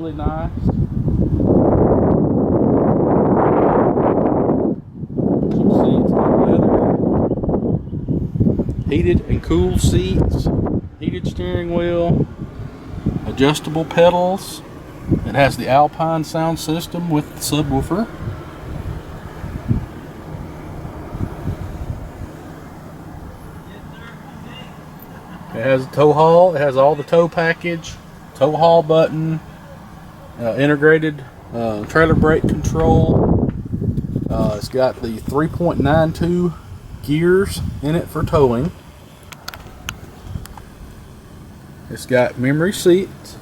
really nice. Some seats, leather, heated and cooled seats, heated steering wheel, adjustable pedals. It has the Alpine sound system with the subwoofer. It has a tow haul. It has all the tow package, tow haul button, integrated trailer brake control. It's got the 3.92 gears in it for towing. It's got memory seats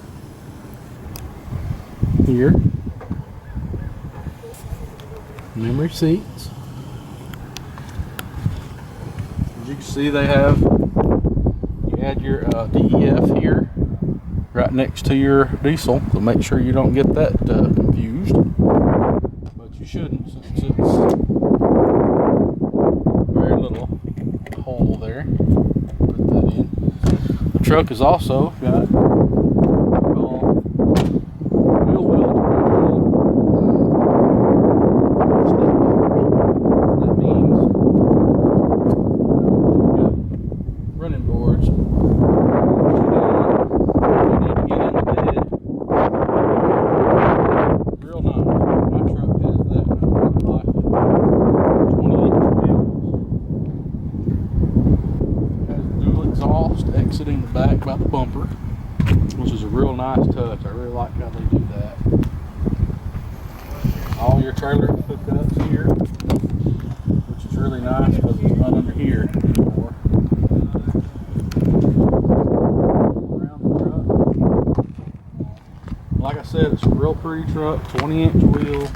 here. Memory seats. As you can see, they have, you add your DEF here right next to your diesel, so make sure you don't get that confused, but you shouldn't, since it's very little hole there. Put that in. The truck has also got exiting the back by the bumper, which is a real nice touch. I really like how they do that. All your trailer hookups here, which is really nice because it's not under here anymore. Around the truck. Like I said, it's a real pretty truck, 20-inch wheels.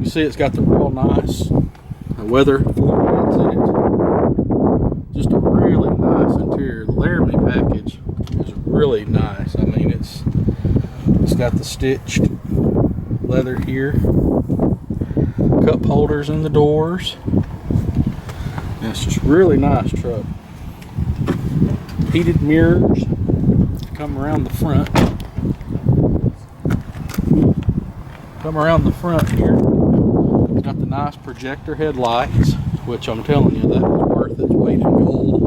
See, it's got the real nice weather floor mats in it. Just a really nice interior. The Laramie package is really nice. I mean, it's got the stitched leather here, cup holders in the doors. And it's just really nice truck. Heated mirrors come around the front. Come around the front here. Got the nice projector headlights, which I'm telling you, that is worth its weight in gold.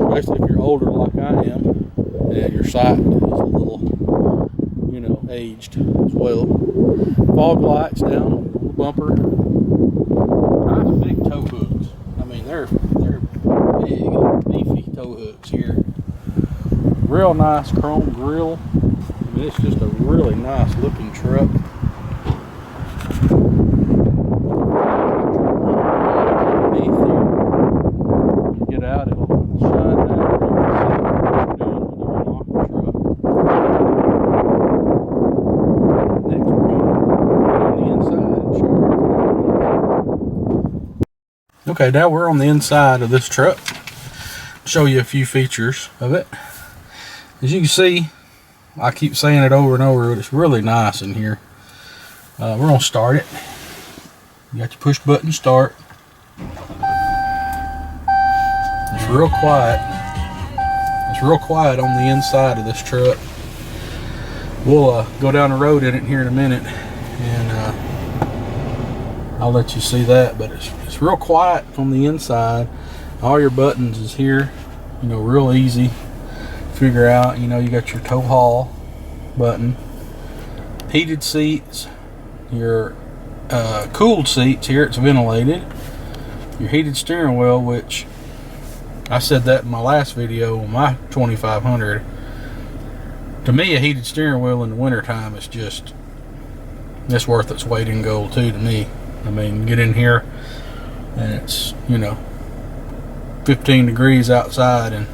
Especially if you're older like I am, and your sight is a little, you know, aged as well. Fog lights down on the bumper. Nice big tow hooks. I mean, they're big, beefy tow hooks here. Real nice chrome grille. I mean, it's just a really nice looking truck. Okay, now we're on the inside of this truck. Show you a few features of it. As you can see, I keep saying it over and over, but it's really nice in here. We're gonna start it. You got your push button start. It's real quiet. It's real quiet on the inside of this truck. We'll go down the road in it here in a minute, and I'll let you see that. But it's real quiet on the inside. All your buttons is here, you know, real easy to figure out. You know, you got your tow haul button, heated seats, your cooled seats here, it's ventilated, your heated steering wheel, which I said that in my last video on my 2500. To me, a heated steering wheel in the wintertime is just, it's worth its weight in gold too to me. I mean, get in here and it's, you know, 15 degrees outside and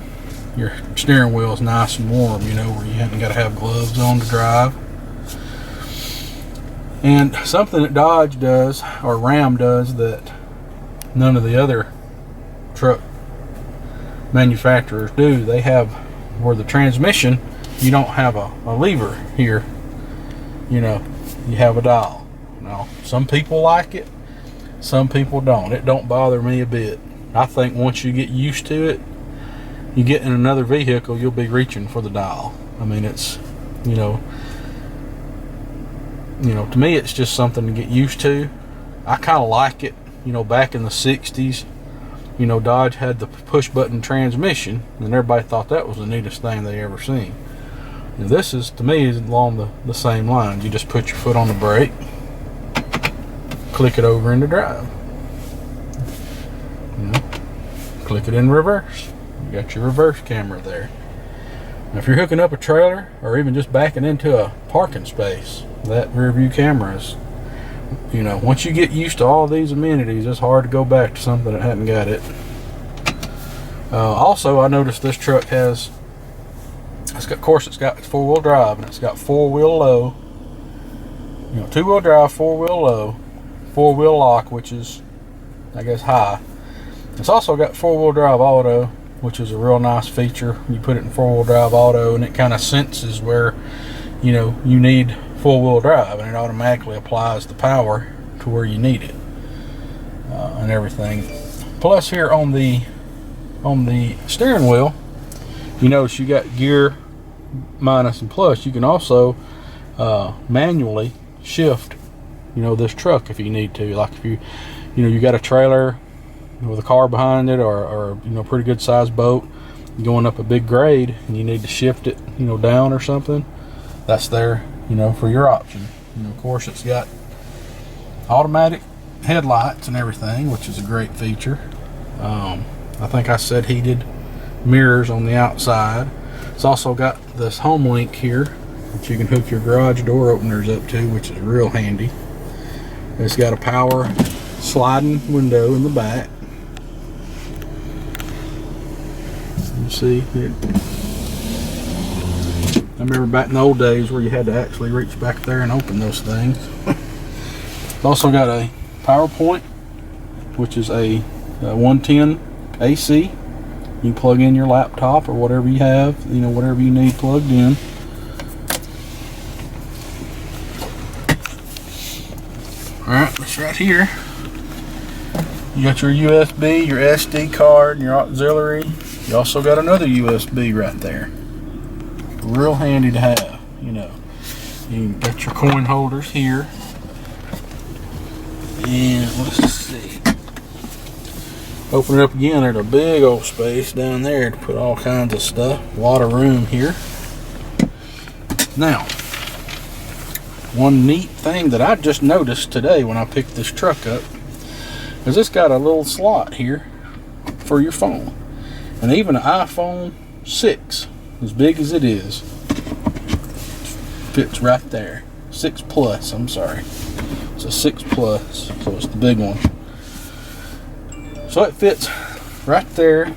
your steering wheel is nice and warm, you know, where you haven't got to have gloves on to drive. And something that Dodge does, or Ram does, that none of the other truck manufacturers do, they have where the transmission you don't have a lever here. You know, you have a dial. Now, some people like it, some people don't. It don't bother me a bit. I think once you get used to it, you get in another vehicle, you'll be reaching for the dial. I mean, it's, you know, to me, it's just something to get used to. I kind of like it. You know, back in the 60s, you know, Dodge had the push button transmission, and everybody thought that was the neatest thing they ever seen. And this is, to me, is along the same lines. You just put your foot on the brake, click it over into drive. You know, click it in reverse. You got your reverse camera there. Now, if you're hooking up a trailer or even just backing into a parking space, that rear view camera is, you know, once you get used to all these amenities, it's hard to go back to something that hadn't got it. Also, I noticed this truck has, of course, it's got four-wheel drive, and it's got four-wheel low. You know, two-wheel drive, four-wheel low, four-wheel lock, which is, I guess, high. It's also got four-wheel drive auto, which is a real nice feature. You put it in four-wheel drive auto, and it kind of senses where, you know, you need four-wheel drive, and it automatically applies the power to where you need it, and everything. Plus, here on the steering wheel, you notice you got gear, minus, and plus. You can also manually shift, you know, this truck if you need to. Like if you know, you got a trailer with a car behind it, or you know, pretty good sized boat going up a big grade, and you need to shift it, you know, down or something. That's there, you know, for your option. You know, of course, it's got automatic headlights and everything, which is a great feature. I think I said heated mirrors on the outside. It's also got this home link here that you can hook your garage door openers up to, which is real handy. It's got a power sliding window in the back. You see it. I remember back in the old days where you had to actually reach back there and open those things. It's also got a power point, which is a 110 AC. You can plug in your laptop or whatever you have, you know, whatever you need plugged in. Alright, it's right here. You got your USB, your SD card, and your auxiliary. You also got another USB right there. Real handy to have, you know. You got your coin holders here. And let's see. Open it up again, there's a big old space down there to put all kinds of stuff. A lot of room here. Now, one neat thing that I just noticed today when I picked this truck up is it's got a little slot here for your phone. And even an iPhone 6, as big as it is, fits right there. 6 Plus, I'm sorry. It's a 6 Plus, so it's the big one. So it fits right there,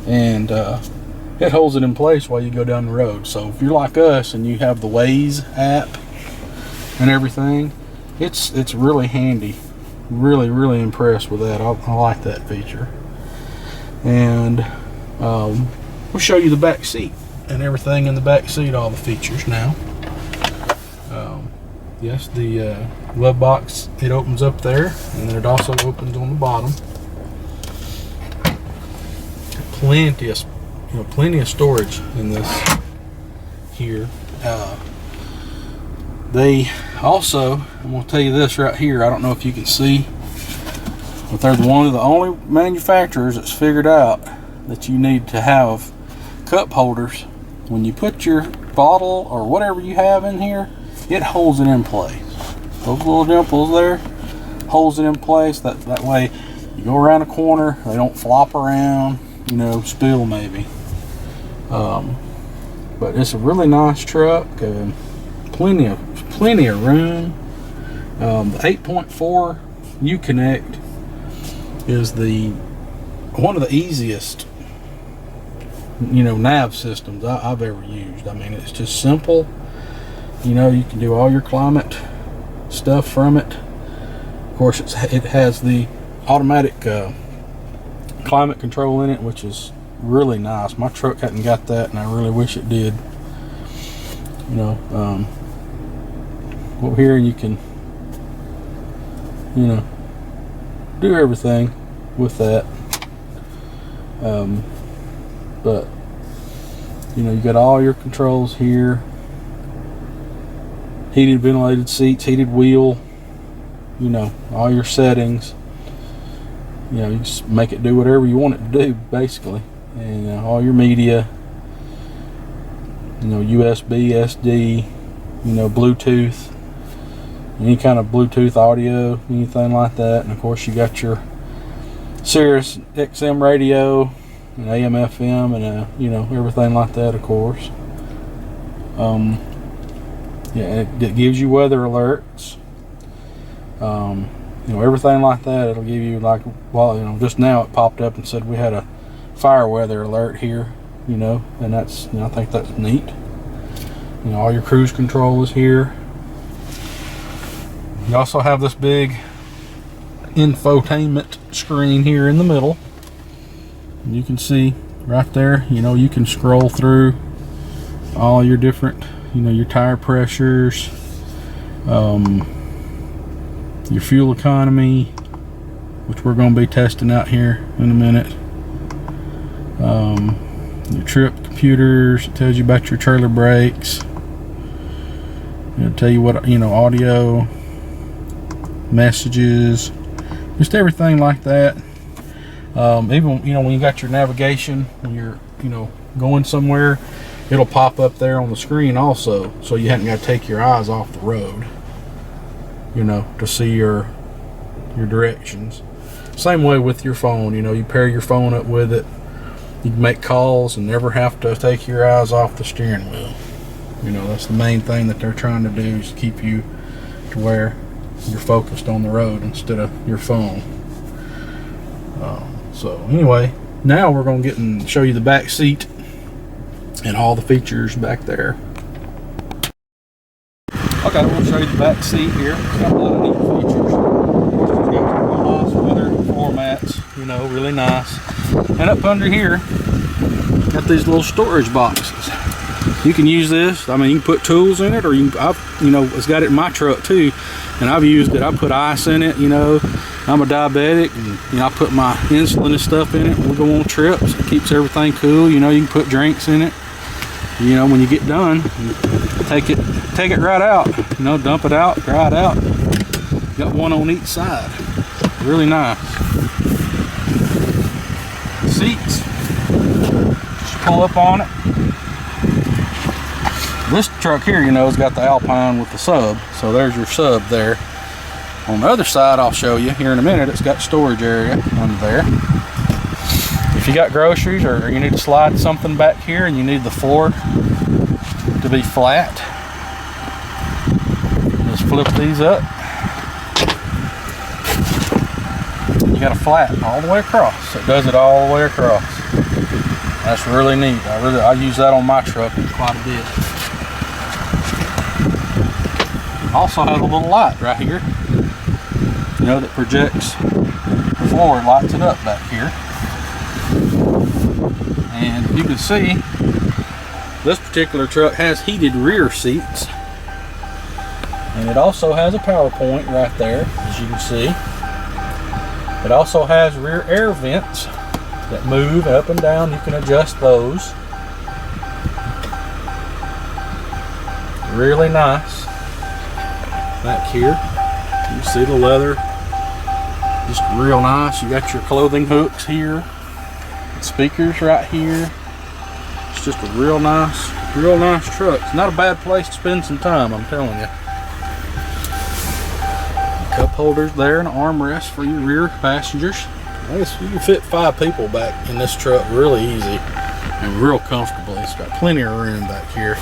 and it holds it in place while you go down the road. So if you're like us and you have the Waze app and everything, it's really handy. Really impressed with that. I like that feature. And we'll show you the back seat and everything in the back seat, all the features now. Yes, the glove box, it opens up there, and then it also opens on the bottom. Plenty of storage in this here. They also, I'm going to tell you this right here, I don't know if you can see, but they're one of the only manufacturers that's figured out that you need to have cup holders. When you put your bottle or whatever you have in here, it holds it in place. Those little dimples there holds it in place. That way you go around a corner, they don't flop around, you know, spill maybe. But it's a really nice truck. Plenty of room. The 8.4 Uconnect is one of the easiest, you know, nav systems I've ever used. I mean, it's just simple. You know, you can do all your climate stuff from it. Of course, it has the automatic climate control in it, which is really nice. My truck hadn't got that, and I really wish it did. You know, over here you can, you know, do everything with that. But you know, you got all your controls here. Heated, ventilated seats, heated wheel. You know, all your settings. You know, you just make it do whatever you want it to do, basically. And all your media. You know, USB, SD. You know, Bluetooth. Any kind of Bluetooth audio, anything like that. And of course, you got your Sirius XM radio, and AM, FM, and you know, everything like that, of course. Yeah, it gives you weather alerts. You know, everything like that. It'll give you, like, well, you know, just now it popped up and said we had a fire weather alert here. You know, and that's, you know, I think that's neat. You know, all your cruise control is here. You also have this big infotainment screen here in the middle. And you can see right there, you know, you can scroll through all your different, you know, your tire pressures, your fuel economy, which we're going to be testing out here in a minute. Your trip computers, it tells you about your trailer brakes. It'll tell you what, you know, audio, messages, just everything like that. Even, you know, when you got your navigation, when you're, you know, going somewhere, it'll pop up there on the screen also, so you haven't got to take your eyes off the road, you know, to see your directions. Same way with your phone. You know, you pair your phone up with it, you can make calls and never have to take your eyes off the steering wheel. You know, that's the main thing that they're trying to do, is keep you to where you're focused on the road instead of your phone. So anyway, now we're going to get and show you the back seat and all the features back there. Okay, I'm going to show you the back seat here. It's got a lot of neat features. It's got some nice weather floor mats, you know, really nice. And up under here, got these little storage boxes. You can use this. I mean, you can put tools in it, or you know, it's got it in my truck too, and I've used it. I put ice in it. You know, I'm a diabetic, and you know, I put my insulin and stuff in it. We go on trips. It keeps everything cool. You know, you can put drinks in it. You know, when you get done, take it right out. You know, dump it out, dry it out. Got one on each side. Really nice. Seats. Just pull up on it. This truck here, you know, has got the Alpine with the sub, so there's your sub there. On the other side, I'll show you here in a minute, it's got storage area under there. If you got groceries, or you need to slide something back here and you need the floor to be flat, just flip these up. You got a flat all the way across. It does it all the way across. That's really neat. I use that on my truck quite a bit. Also has a little light right here, you know, that projects the floor and lights it up back here. And you can see this particular truck has heated rear seats, and it also has a power point right there, as you can see. It also has rear air vents that move up and down. You can adjust those. Really nice. Back here, you see the leather, just real nice. You got your clothing hooks here, speakers right here. It's just a real nice truck. It's not a bad place to spend some time, I'm telling you. Cup holders there, and armrest for your rear passengers. I guess you can fit 5 people back in this truck really easy and real comfortable. It's got plenty of room back here.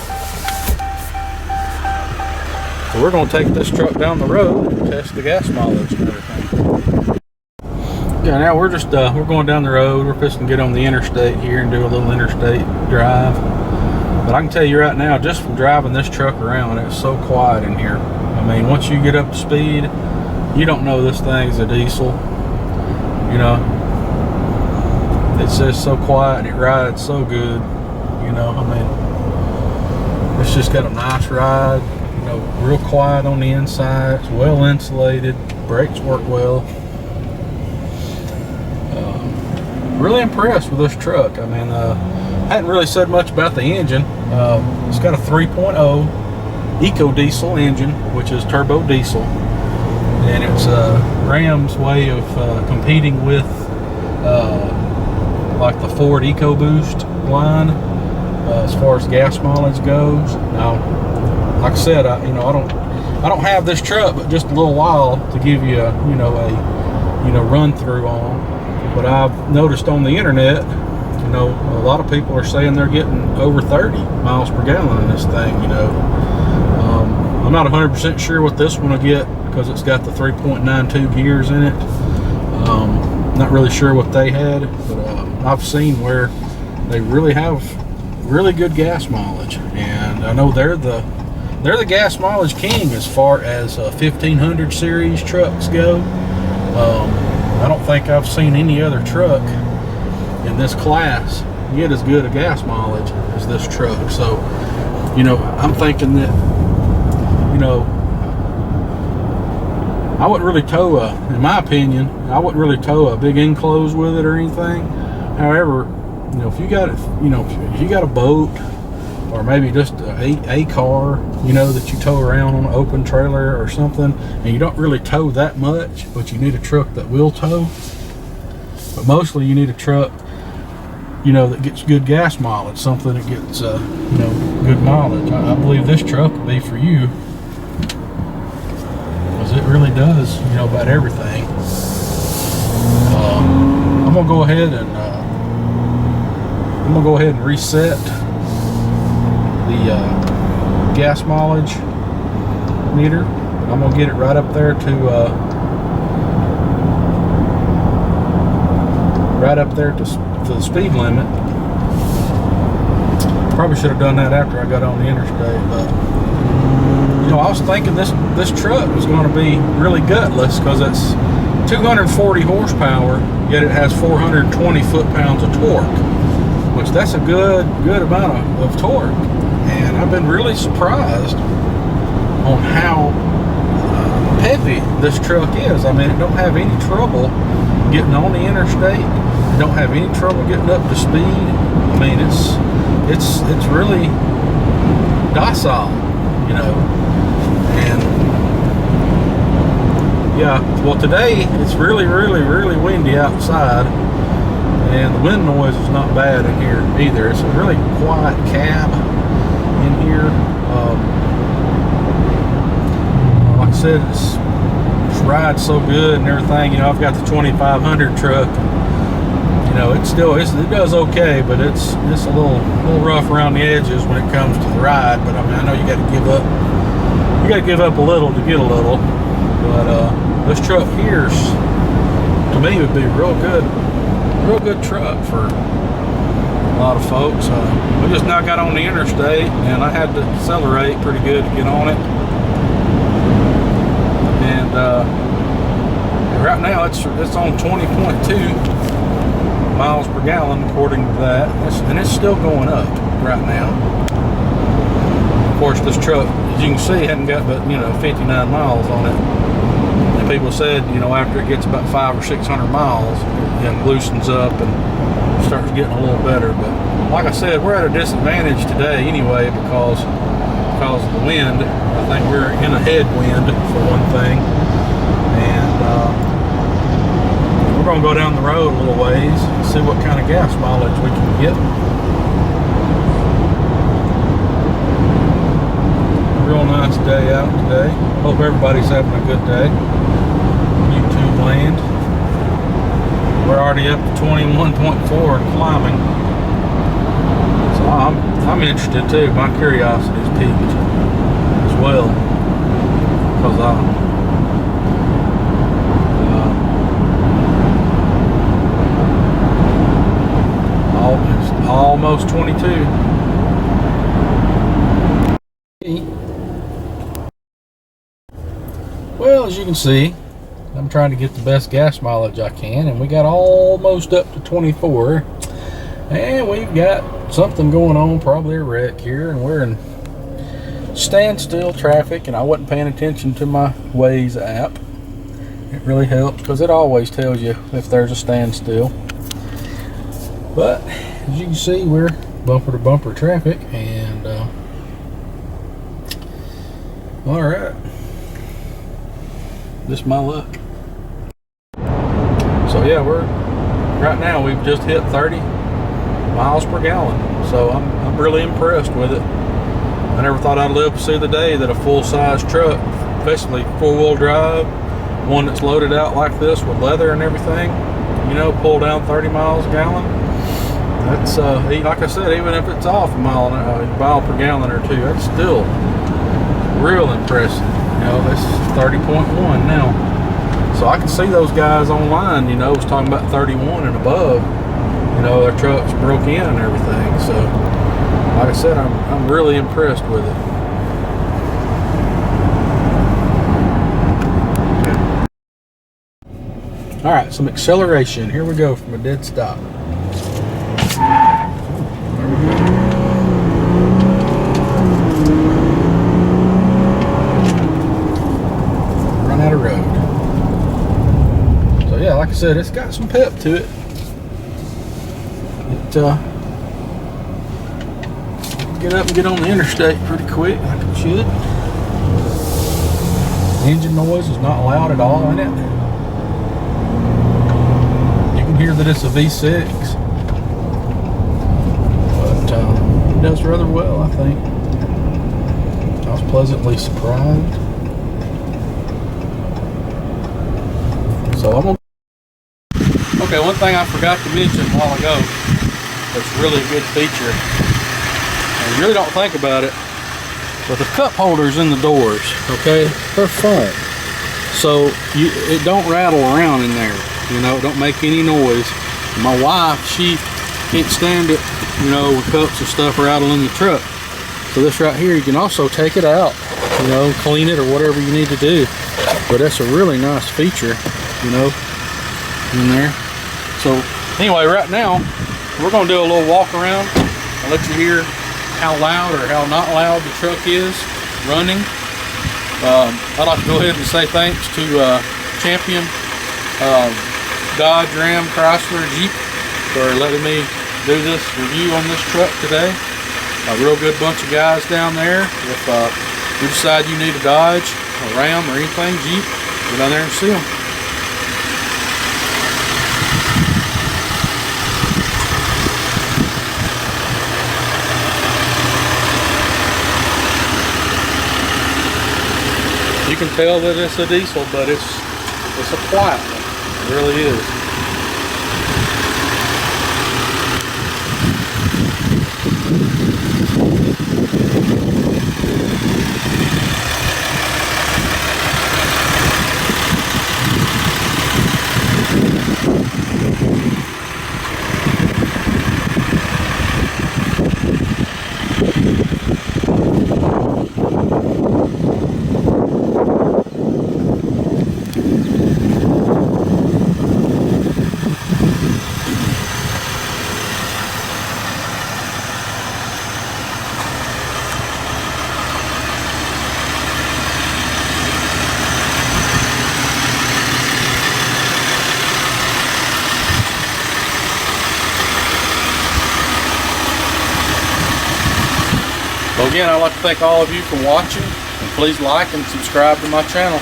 So we're going to take this truck down the road and test the gas mileage and everything. Yeah, now we're going down the road. We're fixing to get on the interstate here and do a little interstate drive. But I can tell you right now, just from driving this truck around, it's so quiet in here. I mean, once you get up to speed, you don't know this thing's a diesel. You know, It's just so quiet and it rides so good. You know, I mean, it's just got a nice ride. You know, real quiet on the inside. It's well insulated. Brakes work well. Really impressed with this truck. I mean, I hadn't really said much about the engine. It's got a 3.0 Ecodiesel engine, which is turbo diesel, and it's Ram's way of competing with like the Ford EcoBoost line as far as gas mileage goes. Now, like I said, I don't have this truck, but just a little while to give you a run through on. But I've noticed on the internet, you know, a lot of people are saying they're getting over 30 miles per gallon in this thing. You know, I'm not 100% sure what this one will get because it's got the 3.92 gears in it. Not really sure what they had, but I've seen where they really have really good gas mileage, and I know they're the gas mileage king as far as 1500 series trucks go. I don't think I've seen any other truck in this class get as good a gas mileage as this truck. So, you know, I'm thinking that, you know, I wouldn't really tow in my opinion, I wouldn't really tow a big enclosed with it or anything. However, you know, if you got if you got a boat or maybe just a car, you know, that you tow around on an open trailer or something, and you don't really tow that much, but you need a truck that will tow. But mostly you need a truck, you know, that gets good gas mileage, something that gets, you know, good mileage. I believe this truck would be for you, because it really does, you know, about everything. I'm gonna go ahead and reset the gas mileage meter. I'm gonna get it right up there to the speed limit. Probably should have done that after I got on the interstate, but you know, I was thinking this truck was going to be really gutless because it's 240 horsepower, yet it has 420 foot-pounds of torque, which that's a good amount of torque. And I've been really surprised on how peppy this truck is. I mean, it don't have any trouble getting on the interstate. It don't have any trouble getting up to speed. I mean, it's really docile, you know. And yeah, well, today it's really windy outside, and the wind noise is not bad in here either. It's a really quiet cab in here. Like I said, it's rides so good and everything. You know, I've got the 2500 truck. You know, it does okay, but it's a little rough around the edges when it comes to the ride. But I mean, I know you got to give up. You got to give up a little to get a little. But this truck here, to me, would be a real good truck for a lot of folks. We just now got on the interstate, and I had to accelerate pretty good to get on it. And right now it's on 20.2 miles per gallon according to that, and it's still going up right now. Of course, this truck, as you can see, hadn't got but 59 miles on it. And people said, you know, after it gets about 500 or 600 miles, it loosens up and starts getting a little better. But like I said, we're at a disadvantage today anyway because of the wind. I think we're in a headwind for one thing, and we're going to go down the road a little ways and see what kind of gas mileage we can get. Real nice day out today. Hope everybody's having a good day. YouTube land. We're already up to 21.4 and climbing. So I'm interested too. My curiosity is piqued as well, because almost 22. Well, as you can see, I'm trying to get the best gas mileage I can, and we got almost up to 24. And we've got something going on, probably a wreck here, and we're in standstill traffic, and I wasn't paying attention to my Waze app. It really helps because it always tells you if there's a standstill. But as you can see, we're bumper to bumper traffic, and all right, this is my luck. So yeah, right now we've just hit 30 miles per gallon, so I'm really impressed with it. I never thought I'd live to see the day that a full-size truck, especially four-wheel drive, one that's loaded out like this with leather and everything, you know, pull down 30 miles a gallon. That's like I said, even if it's off a mile per gallon or two, that's still real impressive. You know, that's 30.1 now. So I can see those guys online, you know, was talking about 31 and above. You know, their trucks broke in and everything. So like I said, I'm really impressed with it. All right, some acceleration. Here we go from a dead stop. Run out of road. So yeah, like I said, it's got some pep to it. Get up and get on the interstate pretty quick, like it should. Engine noise is not loud at all in it. You can hear that it's a V6, but it does rather well, I think. I was pleasantly surprised. So I'm gonna. Okay, one thing I forgot to mention a while ago that's really a good feature. You really don't think about it, but the cup holders in the doors, okay, they're foam, so it don't rattle around in there, you know, it don't make any noise. My wife, she can't stand it, you know, with cups and stuff rattling in the truck. So this right here, you can also take it out, you know, clean it or whatever you need to do. But that's a really nice feature, you know, in there. So anyway, right now we're gonna do a little walk around. I'll let you hear how loud or how not loud the truck is running. I'd like to go ahead and say thanks to Champion Dodge, Ram, Chrysler, Jeep for letting me do this review on this truck today. A real good bunch of guys down there. If you decide you need a Dodge, a Ram, or anything, Jeep, go down there and see them. You can tell that it's a diesel, but it's a quiet one. It really is. So again, I'd like to thank all of you for watching, and please like and subscribe to my channel.